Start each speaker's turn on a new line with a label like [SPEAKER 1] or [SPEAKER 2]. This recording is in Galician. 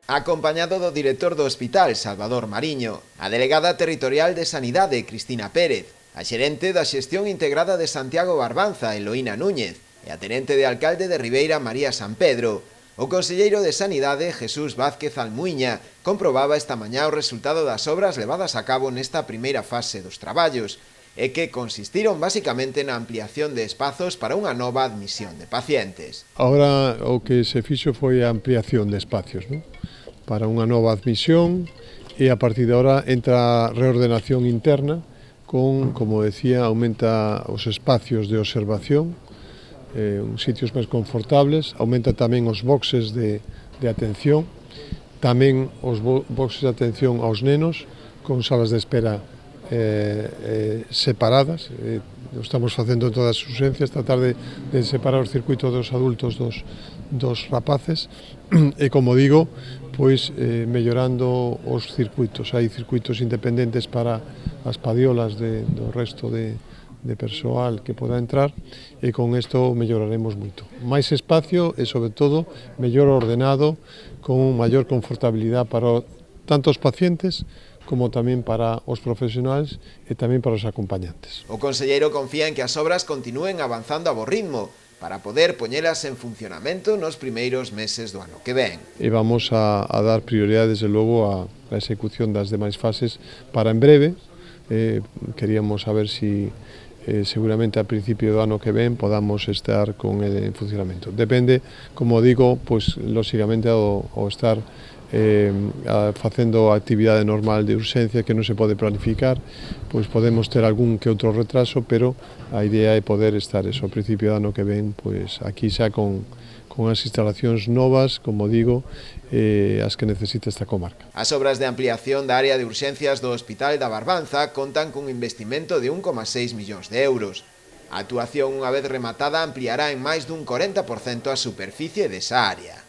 [SPEAKER 1] Acompañado do director do hospital, Salvador Mariño, a delegada territorial de Sanidade, Cristina Pérez, a xerente da xestión integrada de Santiago Barbanza, Eloína Núñez, e a tenente de alcalde de Ribeira, María San Pedro. O conselleiro de Sanidade, Jesús Vázquez Almuiña, comprobaba esta mañá o resultado das obras levadas a cabo nesta primeira fase dos traballos, e que consistiron basicamente na ampliación de espazos para unha nova admisión de pacientes.
[SPEAKER 2] Agora o que se fixo foi a ampliación de espacios, non? Para unha nova admisión, e a partir de agora entra a reordenación interna con, como decía, aumenta os espacios de observación, sitios máis confortables, aumenta tamén os boxes de atención, tamén os boxes de atención aos nenos con salas de espera separadas. Estamos facendo todas as urgencias, tratar de separar os circuitos dos adultos dos rapaces e, como digo, pois mellorando os circuitos. Hai circuitos independentes para as padiolas do resto de persoal que poda entrar, e con isto melloraremos moito. Máis espacio e, sobre todo, mellor ordenado, con maior confortabilidade para tanto os pacientes como tamén para os profesionais e tamén para os acompañantes.
[SPEAKER 1] O conselleiro confía en que as obras continúen avanzando a bo ritmo para poder poñelas en funcionamento nos primeiros meses do ano que ven.
[SPEAKER 2] E vamos a dar prioridade, desde logo, á execución das demais fases para en breve. Queríamos saber si seguramente a principio do ano que ven podamos estar con ele en funcionamento. Depende, como digo, pois lóxicamente ao estar facendo a actividade normal de urxencia que non se pode planificar, pois podemos ter algún que outro retraso, pero a idea é poder estar ao principio do ano que ven pois aquí xa con as instalacións novas, como digo, as que necesita esta comarca.
[SPEAKER 1] As obras de ampliación da área de urxencias do Hospital da Barbanza contan cun investimento de 1,6 millóns de euros. A actuación, unha vez rematada, ampliará en máis dun 40% a superficie desa área.